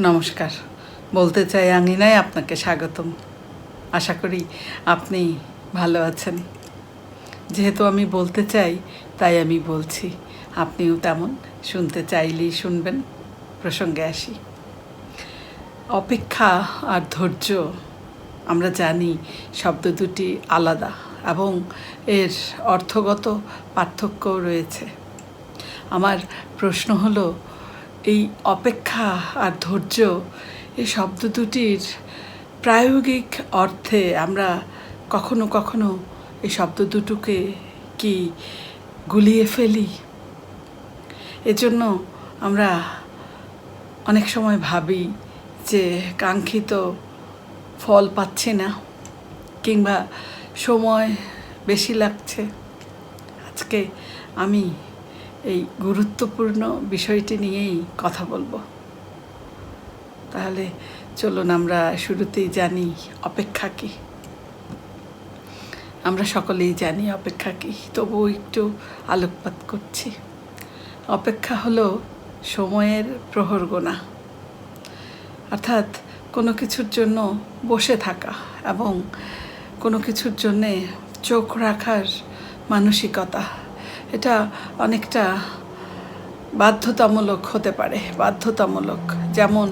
নমস্কার। বলতে চাই আঙিনায় আপনাকে স্বাগতম। আশা করি আপনি ভালো আছেন। যেহেতু আমি বলতে চাই তাই আমি বলছি, আপনিও তেমন শুনতে চাইলেই শুনবেন। প্রসঙ্গে আসি। অপেক্ষা আর ধৈর্য, আমরা জানি শব্দ দুটি আলাদা এবং এর অর্থগত পার্থক্যও রয়েছে। আমার প্রশ্ন হলো, এই অপেক্ষা আর ধৈর্য এই শব্দ দুটির প্রায়োগিক অর্থে আমরা কখনো কখনো এই শব্দ দুটোকে কি গুলিয়ে ফেলি? এজন্য আমরা অনেক সময় ভাবি যে কাঙ্ক্ষিত ফল পাচ্ছি না, কিংবা সময় বেশি লাগছে। আজকে আমি এই গুরুত্বপূর্ণ বিষয়টি নিয়েই কথা বলবো। তাহলে চলুন আমরা শুরুতেই জানি অপেক্ষা কী। আমরা সকলেই জানি অপেক্ষা কী, তবুও একটু আলোকপাত করছি। অপেক্ষা হলো সময়ের প্রহর গোনা, অর্থাৎ কোনো কিছুর জন্য বসে থাকা এবং কোনো কিছুর জন্যে চোখ রাখার মানসিকতা। এটা অনেকটা বাধ্যতামূলক হতে পারে। বাধ্যতামূলক, যেমন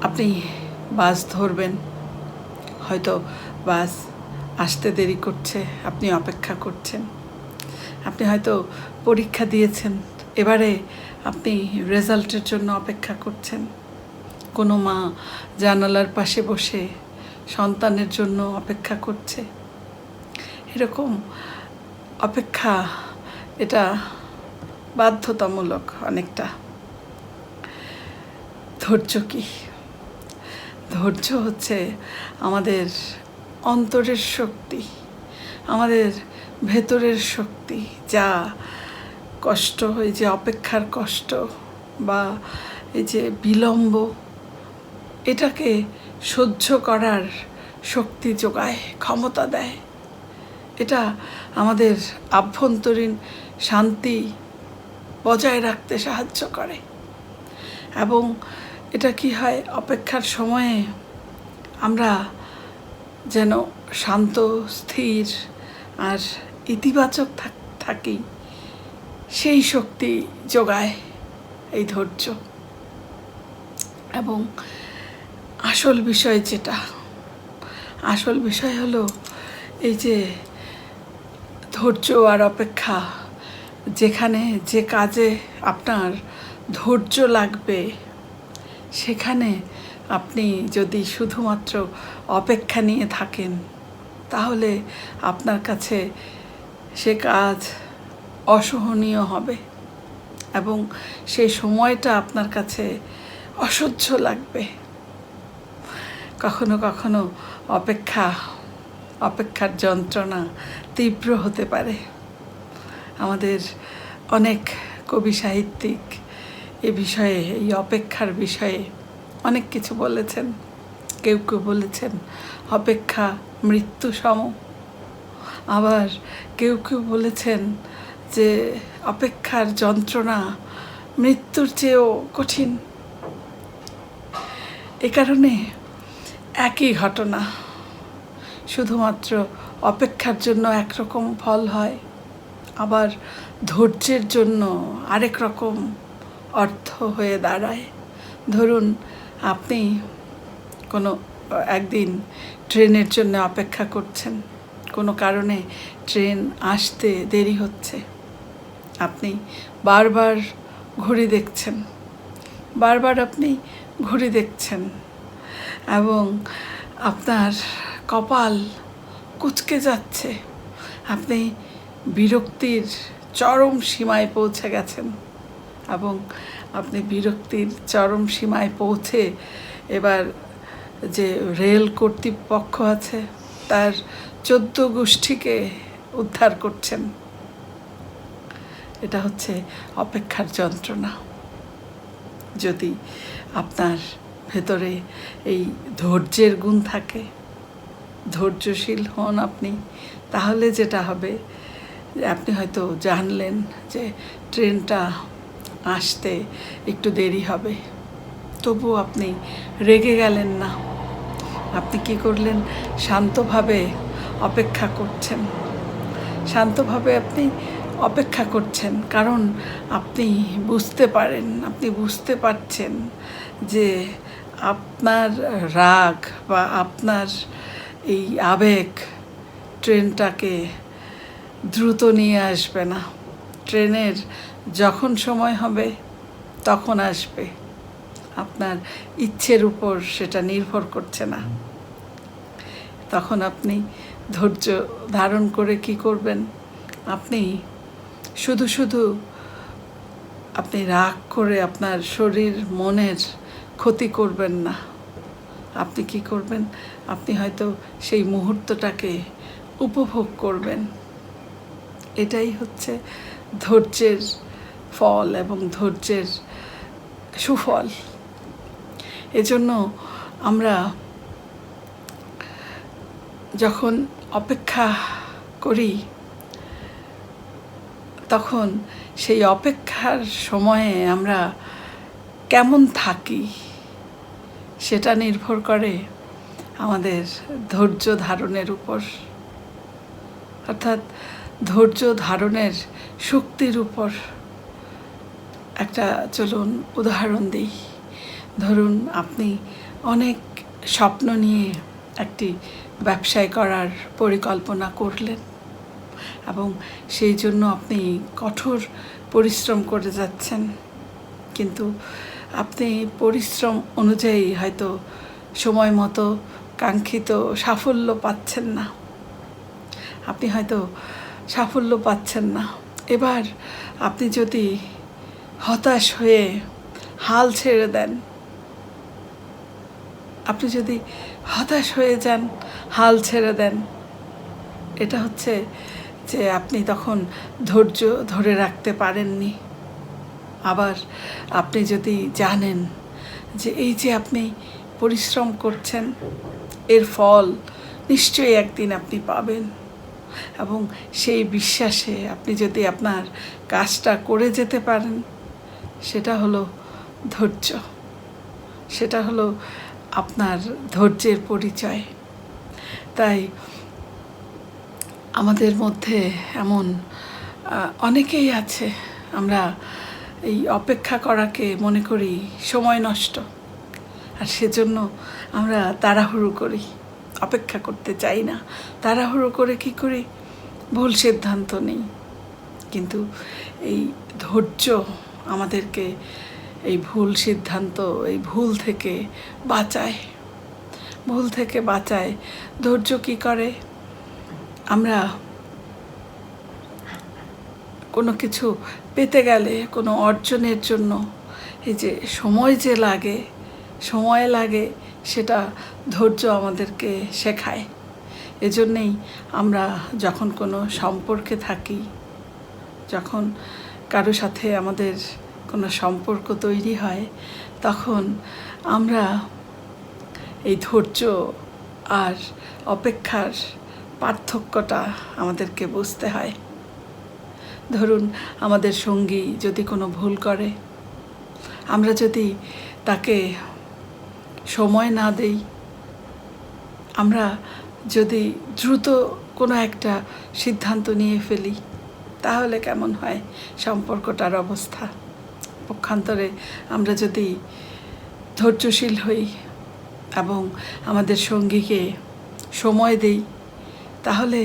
আপনি বাস ধরবেন, হয়তো বাস আসতে দেরি করছে, আপনি অপেক্ষা করছেন। আপনি হয়তো পরীক্ষা দিয়েছেন, এবারে আপনি রেজাল্টের জন্য অপেক্ষা করছেন। কোনো মা জানালার পাশে বসে সন্তানের জন্য অপেক্ষা করছে। এরকম অপেক্ষা, এটা বাধ্যতামূলক অনেকটা। ধৈর্য কী? ধৈর্য হচ্ছে আমাদের অন্তরের শক্তি, আমাদের ভেতরের শক্তি, যা কষ্ট, এই যে অপেক্ষার কষ্ট বা এই যে বিলম্ব, এটাকে সহ্য করার শক্তি যোগায়, ক্ষমতা দেয়। এটা আমাদের আভ্যন্তরীণ শান্তি বজায় রাখতে সাহায্য করে। এবং এটা কি হয়, অপেক্ষার সময়ে আমরা যেন শান্ত, স্থির আর ইতিবাচক থাকি, সেই শক্তি যোগায় এই ধৈর্য। এবং আসল বিষয় হলো এই যে ধৈর্য আর অপেক্ষা। যেখানে যে কাজে আপনার ধৈর্য লাগবে, সেখানে আপনি যদি শুধুমাত্র অপেক্ষা নিয়ে থাকেন, তাহলে আপনার কাছে সে কাজ অসহনীয় হবে এবং সেই সময়টা আপনার কাছে অসহ্য লাগবে। কখনো কখনো অপেক্ষার যন্ত্রণা তীব্র হতে পারে। আমাদের অনেক কবি সাহিত্যিক এই অপেক্ষার বিষয়ে অনেক কিছু বলেছেন। কেউ বলেছেন অপেক্ষা মৃত্যু সম, আবার কেউ বলেছেন যে অপেক্ষার যন্ত্রণা মৃত্যুর চেয়েও কঠিন। এ কারণে একই ঘটনা, শুধুমাত্র অপেক্ষার জন্য একরকম ফল হয়, আবার ধৈর্যের জন্য আরেক রকম অর্থ হয়ে দাঁড়ায়। ধরুন, আপনি কোনো একদিন ট্রেনের জন্য অপেক্ষা করছেন, কোনো কারণে ট্রেন আসতে দেরি হচ্ছে। আপনি বারবার ঘড়ি দেখছেন এবং আপনার কপাল কুঁচকে যাচ্ছে। আপনি বিরক্তির চরম সীমায় পৌঁছে গেছেন এবং আপনি বিরক্তির চরম সীমায় পৌঁছে এবার যে রেল কর্তৃপক্ষ আছে, তার 14 গোষ্ঠীকে উদ্ধার করছেন। এটা হচ্ছে অপেক্ষার যন্ত্রণা। যদি আপনার ভেতরে এই ধৈর্যের গুণ থাকে, ধৈর্যশীল হন আপনি, তাহলে যেটা হবে, আপনি হয়তো জানলেন যে ট্রেনটা আসতে একটু দেরি হবে, তবু আপনি রেগে গেলেন না। আপনি কি করলেন? শান্তভাবে অপেক্ষা করছেন। শান্তভাবে আপনি অপেক্ষা করছেন, কারণ আপনি বুঝতে পারছেন যে আপনার রাগ বা আপনার এই আবেগ ট্রেনটাকে দ্রুত নিয়ে আসবে না। ট্রেনের যখন সময় হবে তখন আসবে, আপনার ইচ্ছের উপর সেটা নির্ভর করছে না। তখন আপনি ধৈর্য ধারণ করে কি করবেন? আপনি শুধু আপনি রাগ করে আপনার শরীর মনের ক্ষতি করবেন না। আপনি কি করবেন? আপনি হয়তো সেই মুহূর্তটাকে উপভোগ করবেন। এটাই হচ্ছে ধৈর্যের ফল এবং ধৈর্যের সুফল। এজন্য আমরা যখন অপেক্ষা করি তখন সেই অপেক্ষার সময়ে আমরা কেমন থাকি সেটা নির্ভর করে আমাদের ধৈর্য ধারণের উপর, অর্থাৎ ধৈর্য ধারণের শক্তির উপর। একটা চলুন উদাহরণ দিই। ধরুন আপনি অনেক স্বপ্ন নিয়ে একটি ব্যবসায় করার পরিকল্পনা করলেন এবং সেই জন্য আপনি কঠোর পরিশ্রম করে যাচ্ছেন, কিন্তু আপনি পরিশ্রম অনুযায়ী হয়তো সময় মতো কাঙ্ক্ষিত সাফল্য পাচ্ছেন না। আপনি হয়তো সাফল্য পাচ্ছেন না। এবার আপনি যদি হতাশ হয়ে হাল ছেড়ে দেন, আপনি যদি হতাশ হয়ে যান, হাল ছেড়ে দেন, এটা হচ্ছে যে আপনি তখন ধৈর্য ধরে রাখতে পারেননি। আবার আপনি যদি জানেন যে এই যে আপনি পরিশ্রম করছেন, এর ফল নিশ্চয়ই একদিন আপনি পাবেন, এবং সেই বিশ্বাসে আপনি যদি আপনার কাজটা করে যেতে পারেন, সেটা হলো ধৈর্য, সেটা হলো আপনার ধৈর্যের পরিচয়। তাই আমাদের মধ্যে এমন অনেকেই আছে, আমরা এই অপেক্ষা করাকে মনে করি সময় নষ্ট, আর সেজন্য আমরা তাড়াহুড়ো করি, অপেক্ষা করতে চাই না, তাড়াহুড়ো করে কি করি? ভুল সিদ্ধান্ত নেই। কিন্তু এই ধৈর্য আমাদেরকে এই ভুল সিদ্ধান্ত, এই ভুল থেকে বাঁচায়। ধৈর্য কি করে? আমরা কোনো কিছু পেতে গেলে, কোনো অর্জনের জন্য এই যে সময় লাগে সেটা ধৈর্য আমাদেরকে শেখায়। এজন্যেই আমরা যখন কোনো সম্পর্কে থাকি, যখন কারো সাথে আমাদের কোনো সম্পর্ক তৈরি হয়, তখন আমরা এই ধৈর্য আর অপেক্ষার পার্থক্যটা আমাদেরকে বুঝতে হয়। ধরুন আমাদের সঙ্গী যদি কোনো ভুল করে, আমরা যদি তাকে সময় না দেই, আমরা যদি দ্রুত কোনো একটা সিদ্ধান্ত নিয়ে ফেলি, তাহলে কেমন হয় সম্পর্কটার অবস্থা? পক্ষান্তরে আমরা যদি ধৈর্যশীল হই এবং আমাদের সঙ্গীকে সময় দেই, তাহলে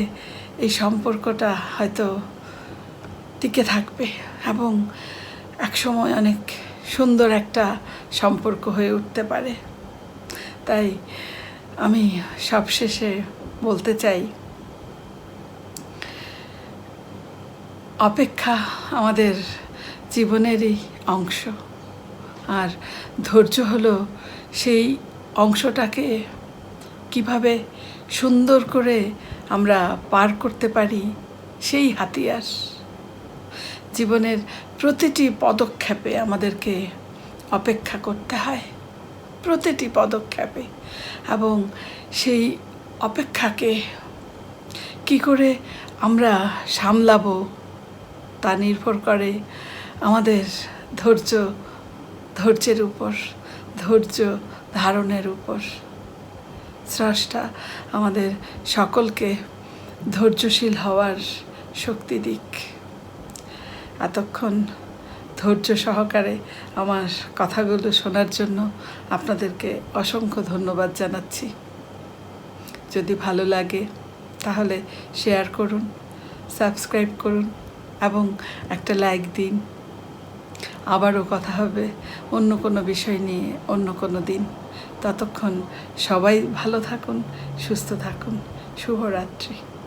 এই সম্পর্কটা হয়তো টিকে থাকবে এবং একসময় অনেক সুন্দর একটা সম্পর্ক হয়ে উঠতে পারে। তাই আমি সবশেষে বলতে চাই, অপেক্ষা আমাদের জীবনেরই অংশ, আর ধৈর্য হলো সেই অংশটাকে কিভাবে সুন্দর করে আমরা পার করতে পারি সেই হাতিয়ার। জীবনের প্রতিটি পদক্ষেপে আমাদেরকে অপেক্ষা করতে হয়, প্রতিটি পদক্ষেপে, এবং সেই অপেক্ষাকে কি করে আমরা সামলাবো তা নির্ভর করে আমাদের ধৈর্যের উপর। ধৈর্য ধারণের উপর। স্রষ্টা আমাদের সকলকে ধৈর্যশীল হওয়ার শক্তি দিক। এতক্ষণ ধৈর্য সহকারে আমার কথাগুলো শোনার জন্য আপনাদেরকে অসংখ্য ধন্যবাদ জানাচ্ছি। যদি ভালো লাগে তাহলে শেয়ার করুন, সাবস্ক্রাইব করুন এবং একটা লাইক দিন। আবারও কথা হবে অন্য কোনো বিষয় নিয়ে অন্য কোনো দিন। ততক্ষণ সবাই ভালো থাকুন, সুস্থ থাকুন। শুভরাত্রি।